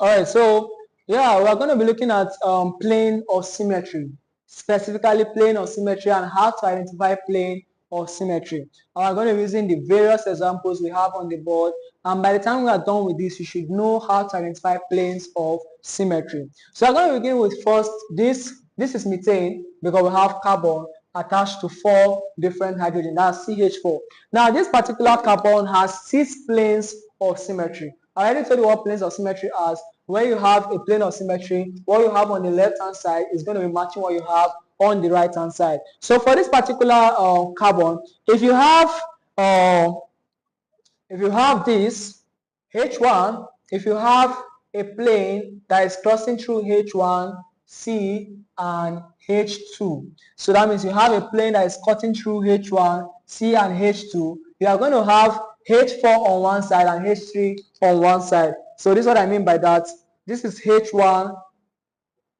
Alright, so yeah, we're going to be looking at plane of symmetry, specifically plane of symmetry and how to identify plane of symmetry. And we're going to be using the various examples we have on the board, and by the time we are done with this, you should know how to identify planes of symmetry. So I'm going to begin with first, this is methane because we have carbon attached to 4 different hydrogen, that's CH4. Now this particular carbon has 6 planes of symmetry. I already told you what planes of symmetry are. When you have a plane of symmetry, what you have on the left hand side is going to be matching what you have on the right hand side. So for this particular carbon, if you have this H1, if you have a plane that is crossing through H1, C, and H2, so that means you have a plane that is cutting through H1, C, and H2, you are going to have H4 on one side and H3 on one side. So this is what I mean by that. This is H1,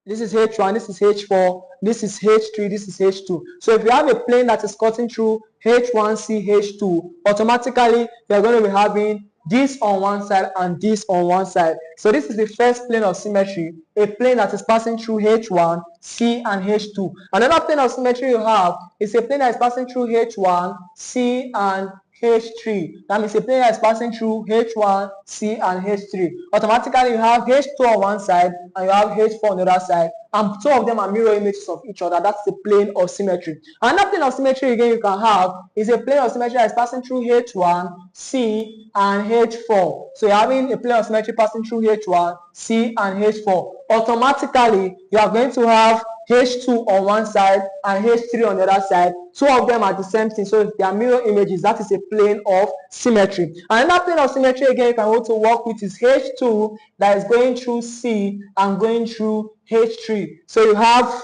this is H1, this is H4, this is H3, this is H2. So if you have a plane that is cutting through H1C, H2, automatically you're going to be having this on one side and this on one side. So this is the first plane of symmetry, a plane that is passing through H1, C, and H2. Another plane of symmetry you have is a plane that is passing through H1, C, and H3. That means a plane that is passing through H1, C, and H3. Automatically you have H2 on one side and you have H4 on the other side, and 2 of them are mirror images of each other. That's the plane of symmetry. Another plane of symmetry again you can have is a plane of symmetry that is passing through H1, C, and H4. So you're having a plane of symmetry passing through H1, C, and H4. Automatically you are going to have H2 on one side and H3 on the other side. 2 of them are the same thing, so if they are mirror images, that is a plane of symmetry. Another plane of symmetry again you can also work with is H2 that is going through C and going through H3. So you have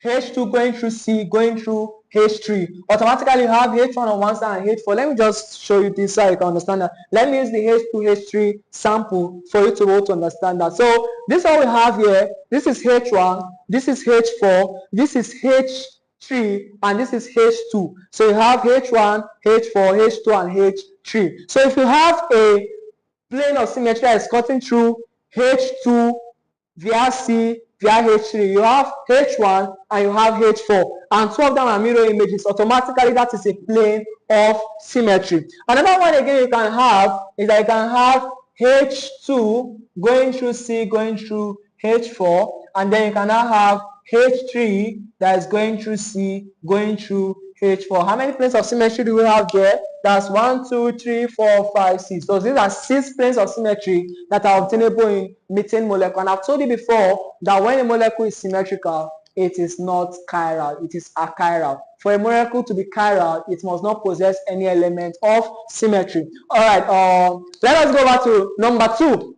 H2 going through C, going through H3. Automatically you have H1 on one side and H4. Let me just show you this so you can understand that. Let me use the H2, H3 sample for you to be able to understand that. So this is what we have here. This is H1, this is H4, this is H3, and this is H2. So you have H1, H4, H2, and H3. So if you have a plane of symmetry that is cutting through H2 via C via H3, you have H1 and you have H4, and 2 of them are mirror images. Automatically that is a plane of symmetry. Another one again you can have is that you can have H2 going through C, going through H4, and then you can now have H3 that is going through C, going through H4. How many planes of symmetry do we have there? That's 1, 2, 3, 4, 5, 6. So these are 6 planes of symmetry that are obtainable in methane molecule. And I've told you before that when a molecule is symmetrical, it is not chiral, it is achiral. For a molecule to be chiral, it must not possess any element of symmetry. Alright, let us go back to number 2.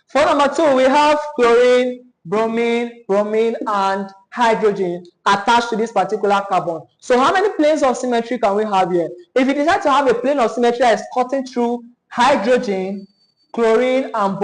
For number 2, we have chlorine, bromine, and hydrogen attached to this particular carbon. So how many planes of symmetry can we have here? If you decide to have a plane of symmetry that is cutting through hydrogen, chlorine, and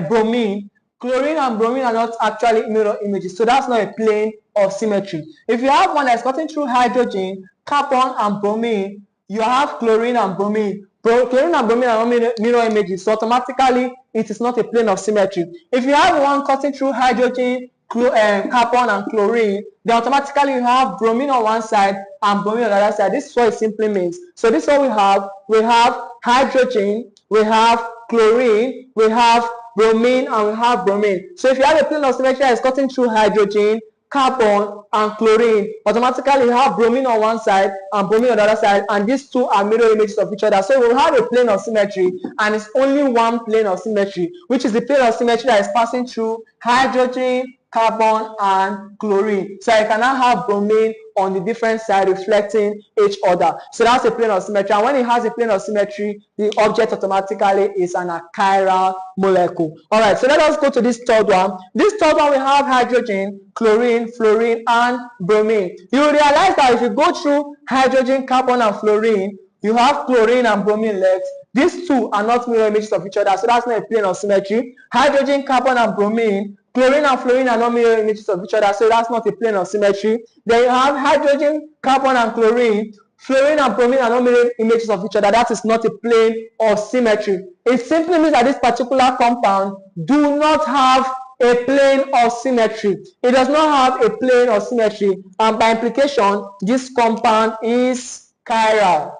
bromine, chlorine and bromine are not actually mirror images, so that's not a plane of symmetry. If you have one that is cutting through hydrogen, carbon, and bromine, you have chlorine and bromine. Chlorine and bromine are not mirror images, so automatically it is not a plane of symmetry. If you have one cutting through hydrogen, carbon, and chlorine, then automatically you have bromine on one side and bromine on the other side. This is what it simply means. So this is what we have. We have hydrogen, we have chlorine, we have bromine, and we have bromine. So if you have a plane of symmetry that is cutting through hydrogen, carbon, and chlorine, automatically you have bromine on one side and bromine on the other side, and these 2 are mirror images of each other. So we will have a plane of symmetry, and it's only one plane of symmetry, which is the plane of symmetry that is passing through hydrogen, carbon, and chlorine. So I can now have bromine on the different side reflecting each other. So that's a plane of symmetry. And when it has a plane of symmetry, the object automatically is an achiral molecule. Alright, so let us go to this third one. This third one, we have hydrogen, chlorine, fluorine, and bromine. You will realize that if you go through hydrogen, carbon, and fluorine, you have chlorine and bromine left. These 2 are not mirror images of each other, so that's not a plane of symmetry. Hydrogen, carbon, and bromine, chlorine and fluorine are not mirror images of each other, so that's not a plane of symmetry. Then you have hydrogen, carbon, and chlorine, Fluorine and bromine are not mirror images of each other. That is not a plane of symmetry. It simply means that this particular compound do not have a plane of symmetry. It does not have a plane of symmetry, and by implication, this compound is chiral.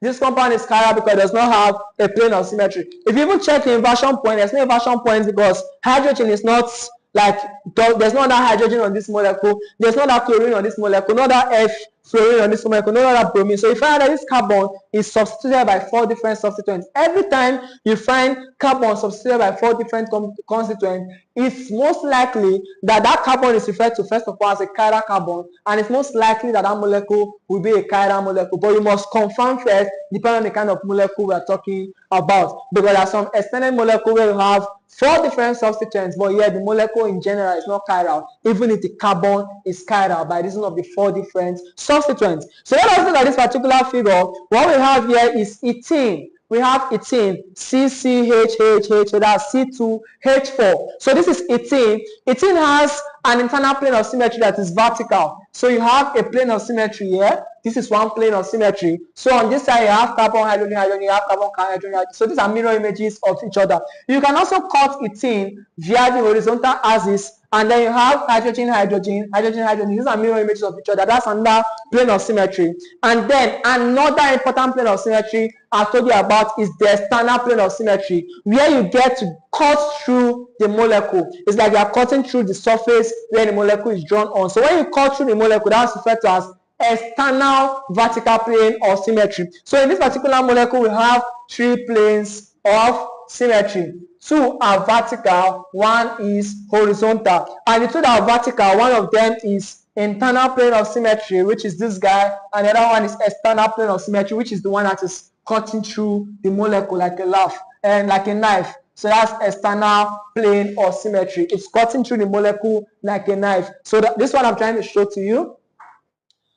This compound is chiral because it does not have a plane of symmetry. If you even check the inversion point, there's no inversion point because hydrogen is not like, there's no other hydrogen on this molecule, there's no other chlorine on this molecule, no other F fluorine on this molecule, no other bromine. So you find that this carbon is substituted by 4 different substituents. Every time you find carbon substituted by 4 different constituents, it's most likely that that carbon is referred to first of all as a chiral carbon, and it's most likely that that molecule will be a chiral molecule. But you must confirm first, depending on the kind of molecule we are talking about, because there are some extended molecules where you have 4 different substituents, but yeah, the molecule in general is not chiral, even if the carbon is chiral by reason of the 4 different substituents. So let us look at this particular figure. What we have here is ethene. We have ethene, CCHHH, so that's C2H4. So this is ethene. Ethene has an internal plane of symmetry that is vertical. So you have a plane of symmetry here. This is one plane of symmetry. So on this side, you have carbon, hydrogen, hydrogen, you have carbon, hydrogen, hydrogen. So these are mirror images of each other. You can also cut ethene via the horizontal axis, and then you have hydrogen, hydrogen, hydrogen, hydrogen. These are mirror images of each other. That's another plane of symmetry. And then another important plane of symmetry I told you about is the external plane of symmetry, where you get to cut through the molecule. It's like you are cutting through the surface where the molecule is drawn on. So when you cut through the molecule, that's referred to as external vertical plane of symmetry. So in this particular molecule, we have 3 planes of symmetry. 2 are vertical, 1 is horizontal. And the 2 that are vertical, one of them is internal plane of symmetry, which is this guy, and the other one is external plane of symmetry, which is the one that is cutting through the molecule like a laugh and like a knife. So that's external plane of symmetry. It's cutting through the molecule like a knife. So this one I'm trying to show to you.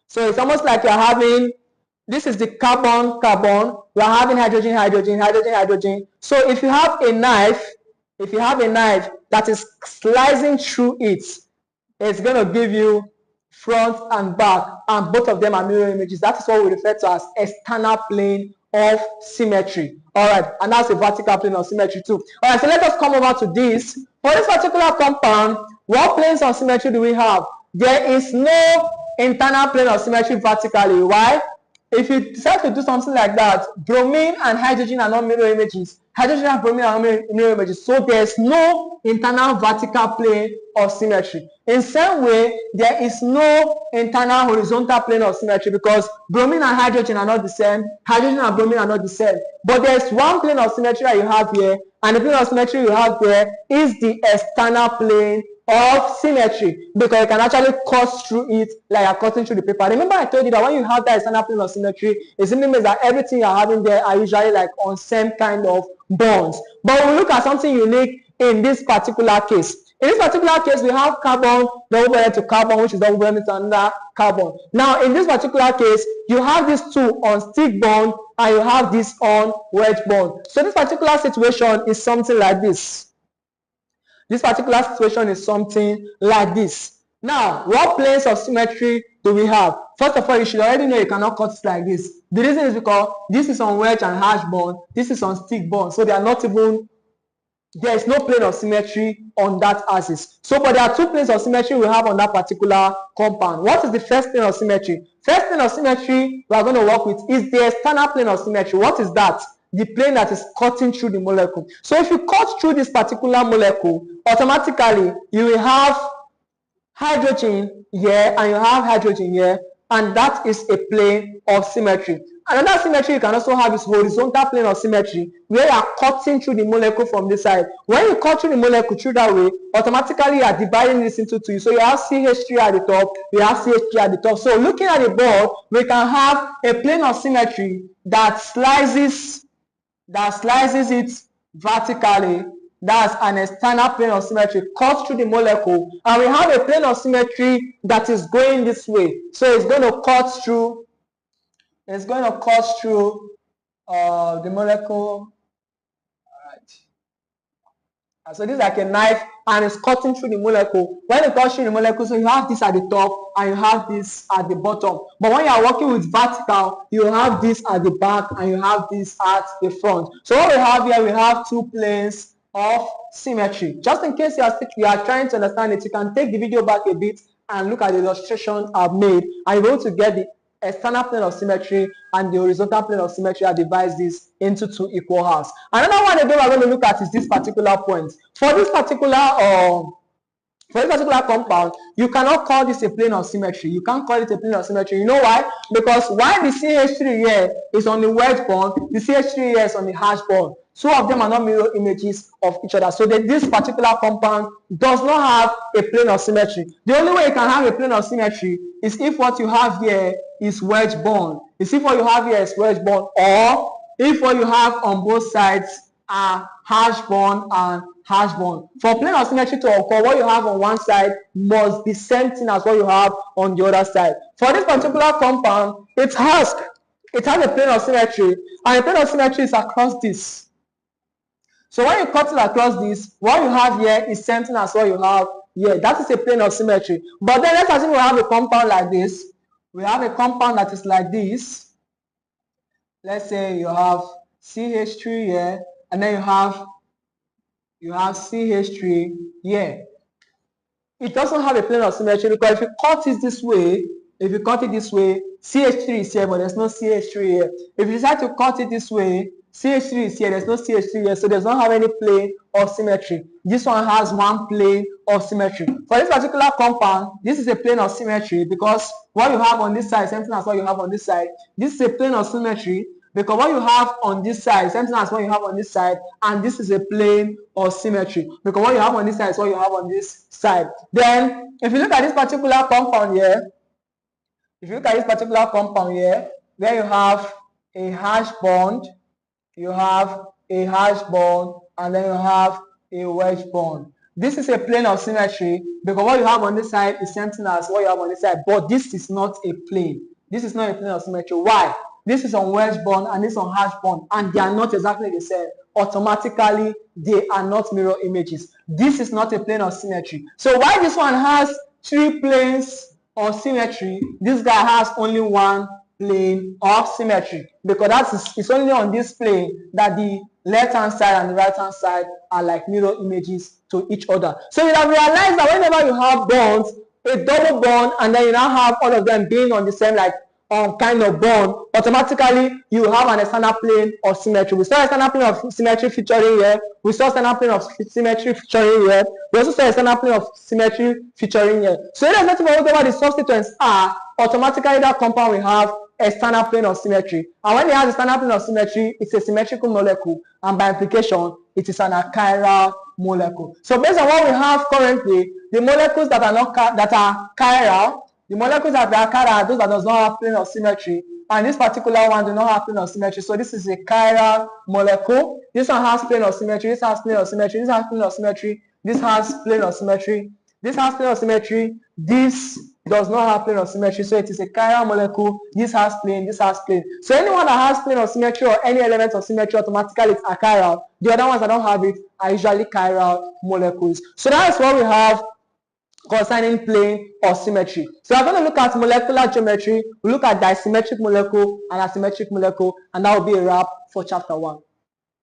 So it's almost like you're having, this is the carbon, carbon, we're having hydrogen, hydrogen, hydrogen, hydrogen. So if you have a knife that is slicing through it, it's going to give you front and back, and both of them are mirror images. That is what we refer to as external plane of symmetry. All right, and that's a vertical plane of symmetry too. All right, so let us come over to this. For this particular compound, what planes of symmetry do we have? There is no internal plane of symmetry vertically. Why? If you decide to do something like that, bromine and hydrogen are not mirror images. Hydrogen and bromine are not mirror images. So there's no internal vertical plane of symmetry. In the same way, there is no internal horizontal plane of symmetry because bromine and hydrogen are not the same. Hydrogen and bromine are not the same. But there's one plane of symmetry that you have here, and the plane of symmetry you have there is the external plane of symmetry, because you can actually cut through it like you're cutting through the paper. Remember I told you that when you have that external plane of symmetry, it simply means that everything you're having there are usually like on same kind of bonds. But we'll look at something unique in this particular case. In this particular case, we have carbon double bonded to carbon, which is double bonded to another carbon. Now, in this particular case, you have these 2 on stick bond and you have this on wedge bond. So this particular situation is something like this. This particular situation is something like this. Now, what planes of symmetry do we have? First of all, you should already know you cannot cut it like this. The reason is because this is on wedge and hash bond, this is on stick bond, so they are not even, there is no plane of symmetry on that axis. So, but there are 2 planes of symmetry we have on that particular compound. What is the first plane of symmetry? First plane of symmetry we are going to work with is the external plane of symmetry. What is that? The plane that is cutting through the molecule. So if you cut through this particular molecule, automatically you will have hydrogen here and you have hydrogen here, and that is a plane of symmetry. Another symmetry you can also have is horizontal plane of symmetry, where you are cutting through the molecule from this side. When you cut through the molecule through that way, automatically you are dividing this into 2. So you have CH3 at the top, you have CH3 at the top. So looking at the board, we can have a plane of symmetry that slices it vertically. That's an external plane of symmetry, cuts through the molecule, and we have a plane of symmetry that is going this way. So it's going to cut through the molecule. All right. So this is like a knife and it's cutting through the molecule. When it cuts through the molecule, so you have this at the top and you have this at the bottom. But when you are working with vertical, you have this at the back and you have this at the front. So what we have here, we have two planes of symmetry. Just in case you are trying to understand it, you can take the video back a bit and look at the illustration I've made, and you're able to get the external plane of symmetry and the horizontal plane of symmetry. I divide this into two equal halves. Another one again we're going to look at is this particular point. For this particular compound, you cannot call this a plane of symmetry. You can't call it a plane of symmetry. You know why? Because while the CH3 here is on the wedge bond, the CH3 here is on the hash bond. Two of them are not mirror images of each other. So this particular compound does not have a plane of symmetry. The only way you can have a plane of symmetry is if what you have here is wedge bond. Is if what you have here is wedge bond, or if what you have on both sides are hash bond and hash bond. For plane of symmetry to occur, what you have on one side must be same thing as what you have on the other side. For this particular compound, it has a plane of symmetry, and the plane of symmetry is across this. So when you cut it across this, what you have here is same thing as what you have here. That is a plane of symmetry. But then let's assume we have a compound like this. We have a compound that is like this. Let's say you have CH3 here, and then you have CH3 here. It doesn't have a plane of symmetry because if you cut it this way, CH3 is here, but there's no CH3 here. If you decide to cut it this way, CH3 is here, there's no CH3 here, so does not have any plane of symmetry. This one has one plane of symmetry. For this particular compound, this is a plane of symmetry because what you have on this side is same thing as what you have on this side. This is a plane of symmetry because what you have on this side is same thing as what you have on this side, and this is a plane of symmetry because what you have on this side is what you have on this side. Then, if you look at this particular compound here, where you have a hash bond, and then you have a wedge bond. This is a plane of symmetry because what you have on this side is same thing as what you have on this side, but this is not a plane. This is not a plane of symmetry. Why? This is on wedge bond and this is on hash bond, and they are not exactly the same. Automatically, they are not mirror images. This is not a plane of symmetry. So while this one has three planes of symmetry, this guy has only one plane of symmetry because it's only on this plane that the left hand side and the right hand side are like mirror images to each other. So you have realized that whenever you have bonds, a double bond, and then you now have all of them being on the same kind of bond, automatically you have an external plane of symmetry. We saw external plane of symmetry featuring here. We saw external plane of symmetry featuring here. We also saw external plane of symmetry featuring here. So irrespective of whatever the substituents are, automatically that compound will have external plane of symmetry. And when it has external plane of symmetry, it's a symmetrical molecule, and by implication, it is an achiral molecule. So based on what we have currently, the molecules that are chiral, the molecules that are chiral, those that does not have plane of symmetry, and this particular one do not have plane of symmetry. So this is a chiral molecule. This one has plane of symmetry. This has plane of symmetry. This has plane of symmetry. This has plane of symmetry. This has plane of symmetry. This does not have plane of symmetry. So it is a chiral molecule. This has plane. This has plane. So anyone that has plane of symmetry or any element of symmetry, automatically it's achiral. The other ones that don't have it are usually chiral molecules. So that is what we have concerning plane of symmetry. So we're going to look at molecular geometry, we look at disymmetric molecule and asymmetric molecule, and that will be a wrap for chapter 1.